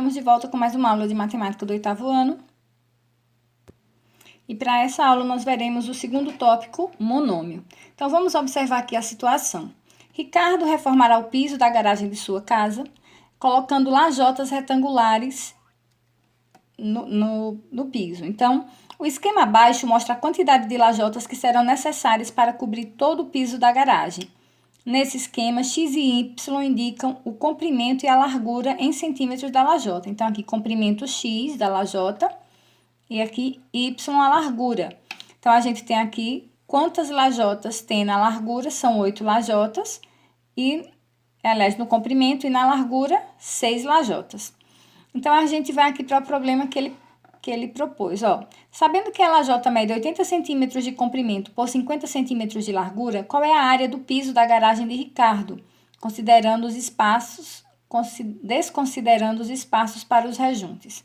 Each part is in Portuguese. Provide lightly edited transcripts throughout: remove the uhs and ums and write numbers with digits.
estamos de volta com mais uma aula de matemática do 8º ano. E para essa aula nós veremos o segundo tópico, monômio. Então vamos observar aqui a situação. Ricardo reformará o piso da garagem de sua casa, colocando lajotas retangulares no piso. Então, o esquema abaixo mostra a quantidade de lajotas que serão necessárias para cobrir todo o piso da garagem. Nesse esquema, x e y indicam o comprimento e a largura em centímetros da lajota. Então, aqui, comprimento x da lajota e aqui, y a largura. Então, a gente tem aqui quantas lajotas tem na largura, são 8 lajotas, e, aliás, no comprimento e na largura, 6 lajotas. Então, a gente vai aqui para o problema que ele propôs, ó. Sabendo que a lajota mede 80 centímetros de comprimento por 50 centímetros de largura, qual é a área do piso da garagem de Ricardo, desconsiderando os espaços para os rejuntes?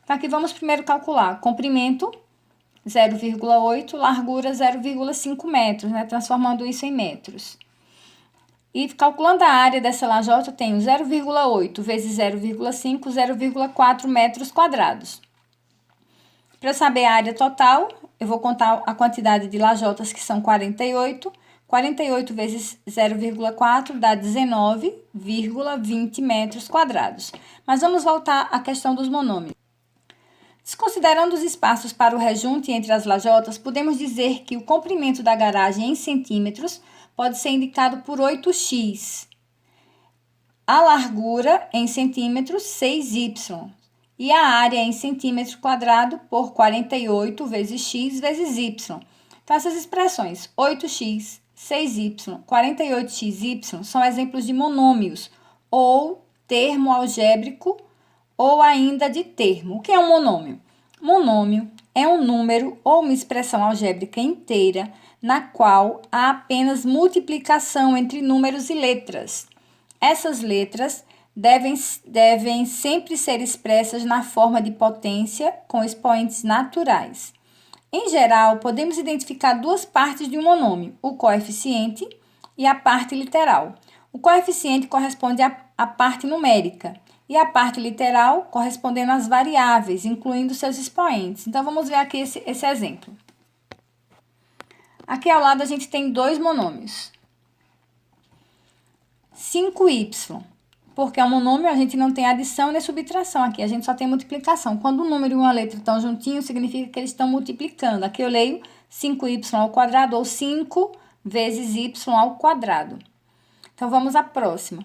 Então, aqui vamos primeiro calcular comprimento 0,8, largura 0,5 metros, né? Transformando isso em metros. E calculando a área dessa lajota, eu tenho 0,8 vezes 0,5, 0,4 metros quadrados. Para saber a área total, eu vou contar a quantidade de lajotas, que são 48. 48 vezes 0,4 dá 19,20 metros quadrados. Mas vamos voltar à questão dos monômios. Desconsiderando os espaços para o rejunte entre as lajotas, podemos dizer que o comprimento da garagem em centímetros pode ser indicado por 8x. A largura em centímetros, 6y. E a área em centímetro quadrado por 48 vezes x vezes y. Então, essas expressões 8x, 6y, 48xy são exemplos de monômios, ou termo algébrico, ou ainda de termo. O que é um monômio? Monômio é um número ou uma expressão algébrica inteira na qual há apenas multiplicação entre números e letras. Essas letras devem sempre ser expressas na forma de potência com expoentes naturais. Em geral, podemos identificar duas partes de um monômio, o coeficiente e a parte literal. O coeficiente corresponde à parte numérica e a parte literal correspondendo às variáveis, incluindo seus expoentes. Então, vamos ver aqui esse exemplo. Aqui ao lado a gente tem dois monômios. 5y. Porque é um monômio, a gente não tem adição nem subtração aqui, a gente só tem multiplicação. Quando um número e uma letra estão juntinhos, significa que eles estão multiplicando. Aqui eu leio 5y ao quadrado, ou 5 vezes y ao quadrado. Então, vamos à próxima.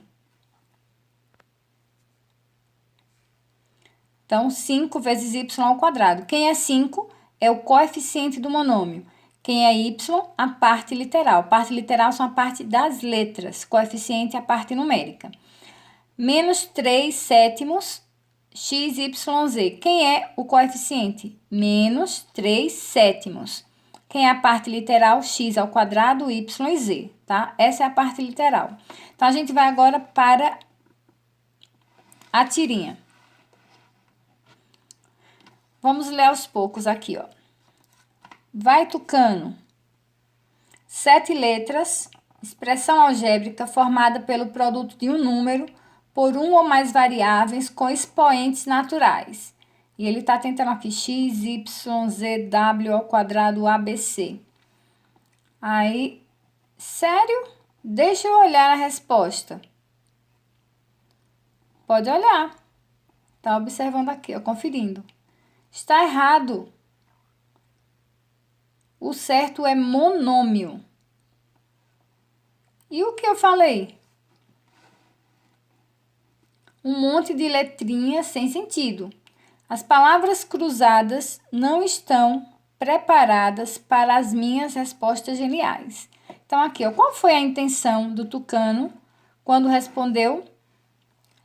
Então, 5 vezes y ao quadrado. Quem é 5 é o coeficiente do monômio. Quem é y, a parte literal. Parte literal são a parte das letras, coeficiente é a parte numérica. Menos 3 sétimos XYZ. Quem é o coeficiente? Menos 3 sétimos. Quem é a parte literal? X ao quadrado, Y e Z, tá? Essa é a parte literal. Então, a gente vai agora para a tirinha. Vamos ler aos poucos aqui, ó. Vai, Tucano. 7 letras, expressão algébrica formada pelo produto de um número por um ou mais variáveis com expoentes naturais. E ele está tentando aqui x, y, z, w ao quadrado ABC. Aí, sério? Deixa eu olhar a resposta. Pode olhar. Tá observando aqui, ó, conferindo. Está errado. O certo é monômio. E o que eu falei? Um monte de letrinhas sem sentido. As palavras cruzadas não estão preparadas para as minhas respostas geniais. Então, aqui, ó, qual foi a intenção do Tucano quando respondeu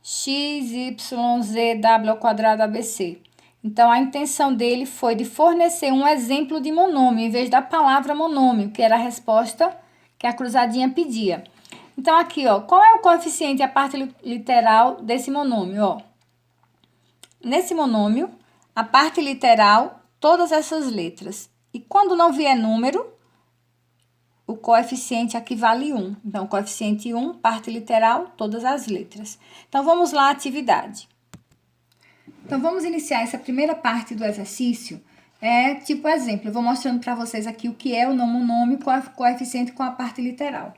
x, y, z, w ao quadrado ABC? Então, a intenção dele foi de fornecer um exemplo de monômio, em vez da palavra monômio, que era a resposta que a cruzadinha pedia. Então, aqui, ó, qual é o coeficiente e a parte literal desse monômio, ó? Nesse monômio, a parte literal, todas essas letras. E quando não vier número, o coeficiente aqui vale 1. Então, coeficiente 1, parte literal, todas as letras. Então, vamos lá, atividade. Então, vamos iniciar essa primeira parte do exercício. Tipo exemplo, eu vou mostrando para vocês aqui o que é o não monômio, coeficiente com a parte literal.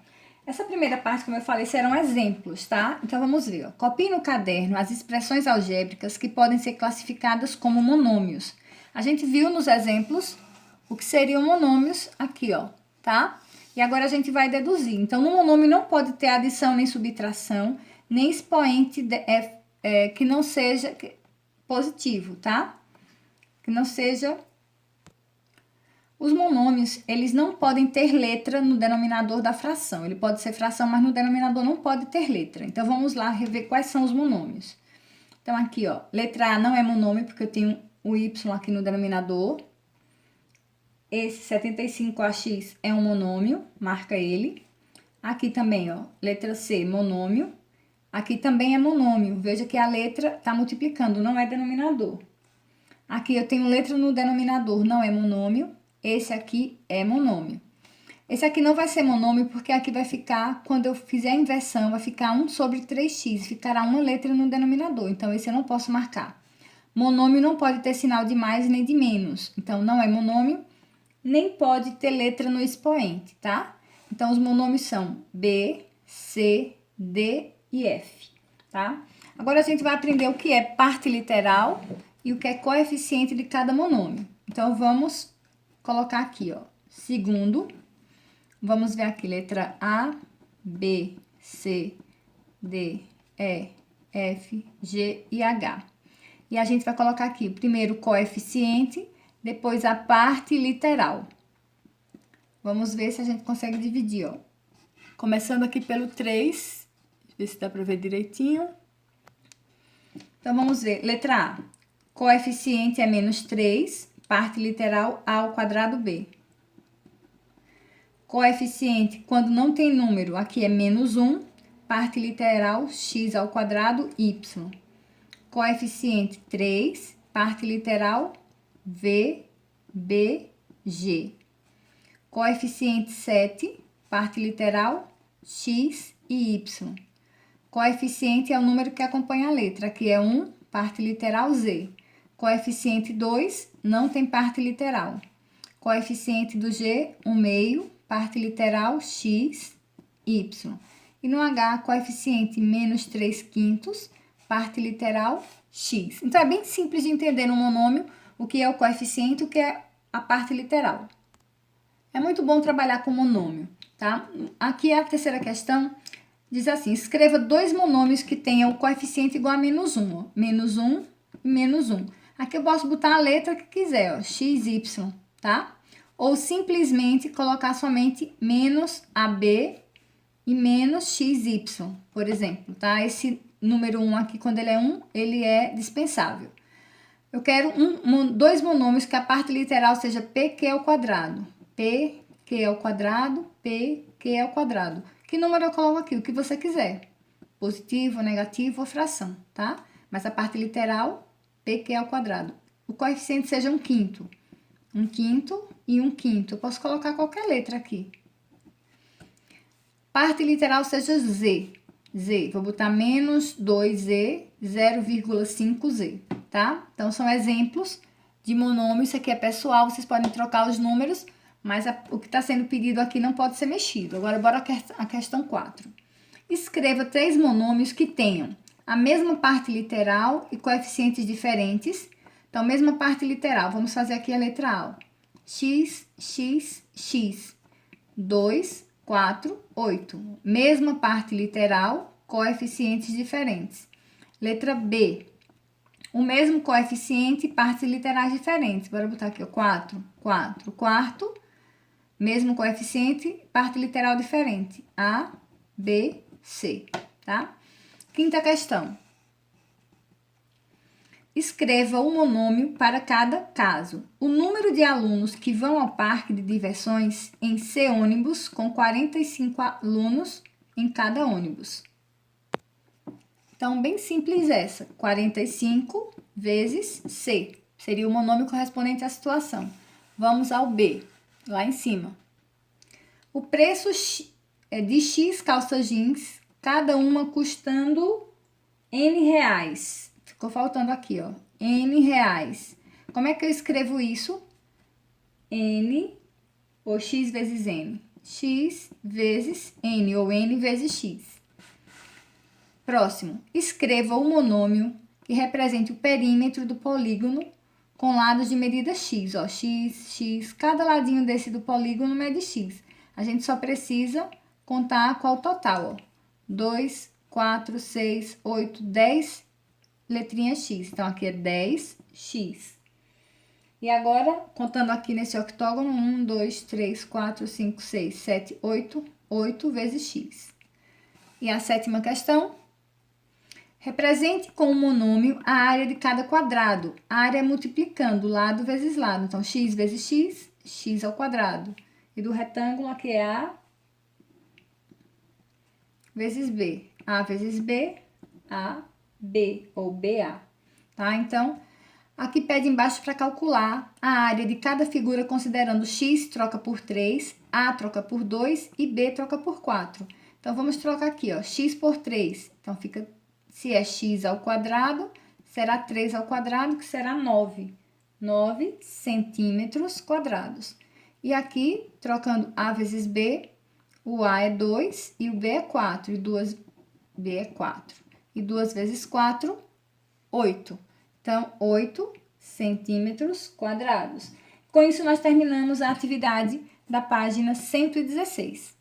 Essa primeira parte, como eu falei, serão exemplos, tá? Então, vamos ver. Ó. Copie no caderno as expressões algébricas que podem ser classificadas como monômios. A gente viu nos exemplos o que seriam monômios aqui, ó, tá? E agora a gente vai deduzir. Então, no monômio não pode ter adição nem subtração, nem expoente que não seja positivo, tá? Que não seja... Os monômios, eles não podem ter letra no denominador da fração. Ele pode ser fração, mas no denominador não pode ter letra. Então, vamos lá rever quais são os monômios. Então, aqui, ó, letra A não é monômio, porque eu tenho o Y aqui no denominador. Esse 75AX é um monômio, marca ele. Aqui também, ó, letra C, monômio. Aqui também é monômio. Veja que a letra está multiplicando, não é denominador. Aqui eu tenho letra no denominador, não é monômio. Esse aqui é monômio. Esse aqui não vai ser monômio, porque aqui vai ficar, quando eu fizer a inversão, vai ficar 1 sobre 3x. Ficará uma letra no denominador, então esse eu não posso marcar. Monômio não pode ter sinal de mais nem de menos. Então, não é monômio, nem pode ter letra no expoente, tá? Então, os monômios são B, C, D e F, tá? Agora, a gente vai aprender o que é parte literal e o que é coeficiente de cada monômio. Então, vamos colocar aqui, ó, segundo, vamos ver aqui, letra A, B, C, D, E, F, G e H. E a gente vai colocar aqui, primeiro coeficiente, depois a parte literal. Vamos ver se a gente consegue dividir, ó. Começando aqui pelo 3, ver se dá para ver direitinho. Então, vamos ver, letra A, coeficiente é menos 3, parte literal A ao quadrado B. Coeficiente, quando não tem número, aqui é menos 1, parte literal x ao quadrado y. Coeficiente 3, parte literal v, b, g. Coeficiente 7, parte literal x e y. Coeficiente é o número que acompanha a letra, aqui é 1, parte literal z. Coeficiente 2, não tem parte literal. Coeficiente do G, 1/2, parte literal x, y. E no H, coeficiente menos 3/5, parte literal x. Então, é bem simples de entender no monômio o que é o coeficiente e o que é a parte literal. É muito bom trabalhar com monômio, tá? Aqui a terceira questão diz assim, escreva dois monômios que tenham o coeficiente igual a menos 1. Ó. Menos 1 e menos 1. Aqui eu posso botar a letra que quiser, ó, x, y, tá? Ou simplesmente colocar somente menos AB e menos XY, por exemplo, tá? Esse número 1 aqui, quando ele é 1, ele é dispensável. Eu quero dois monômios que a parte literal seja PQ ao quadrado. PQ ao quadrado, PQ ao quadrado. Que número eu coloco aqui? O que você quiser. Positivo, negativo ou fração, tá? Mas a parte literal... PQ ao quadrado. O coeficiente seja 1/5. 1/5 e 1/5. Eu posso colocar qualquer letra aqui. Parte literal seja Z. Z. Vou botar menos 2Z, 0,5Z, tá? Então, são exemplos de monômio. Isso aqui é pessoal, vocês podem trocar os números, mas o que está sendo pedido aqui não pode ser mexido. Agora, bora a questão 4. Escreva 3 monômios que tenham a mesma parte literal e coeficientes diferentes. Então, mesma parte literal. Vamos fazer aqui a letra A. Ó. X, X, X. 2, 4, 8. Mesma parte literal, coeficientes diferentes. Letra B. O mesmo coeficiente, partes literais diferentes. Bora botar aqui, ó. 4, 4. Quarto. Mesmo coeficiente, parte literal diferente. A, B, C. Tá? Quinta questão. Escreva o monômio para cada caso. O número de alunos que vão ao parque de diversões em C ônibus com 45 alunos em cada ônibus. Então, bem simples essa. 45 vezes C. Seria o monômio correspondente à situação. Vamos ao B, lá em cima. O preço de X calças jeans, cada uma custando N reais. Ficou faltando aqui, ó, N reais. Como é que eu escrevo isso? N ou X vezes N? X vezes N ou N vezes X. Próximo, escreva o monômio que represente o perímetro do polígono com lados de medida X, ó, X, X. Cada ladinho desse do polígono mede X. A gente só precisa contar qual o total, ó. 2, 4, 6, 8, 10 letrinhas X. Então, aqui é 10x. E agora, contando aqui nesse octógono, 1, 2, 3, 4, 5, 6, 7, 8. 8 vezes x. E a sétima questão. Represente com o monômio a área de cada quadrado. A área multiplicando lado vezes lado. Então, x vezes x, x ao quadrado. E do retângulo aqui é A vezes B. A vezes B, A, B ou BA. Tá? Então, aqui pede embaixo para calcular a área de cada figura, considerando x troca por 3, A troca por 2 e B troca por 4. Então, vamos trocar aqui, ó, x por 3. Então, fica, se é x ao quadrado, será 3 ao quadrado, que será 9. 9 centímetros quadrados. E aqui, trocando A vezes B, o A é 2 e o B é 4. E 2B é 4. E 2 vezes 4, 8. Então, 8 centímetros quadrados. Com isso, nós terminamos a atividade da página 116.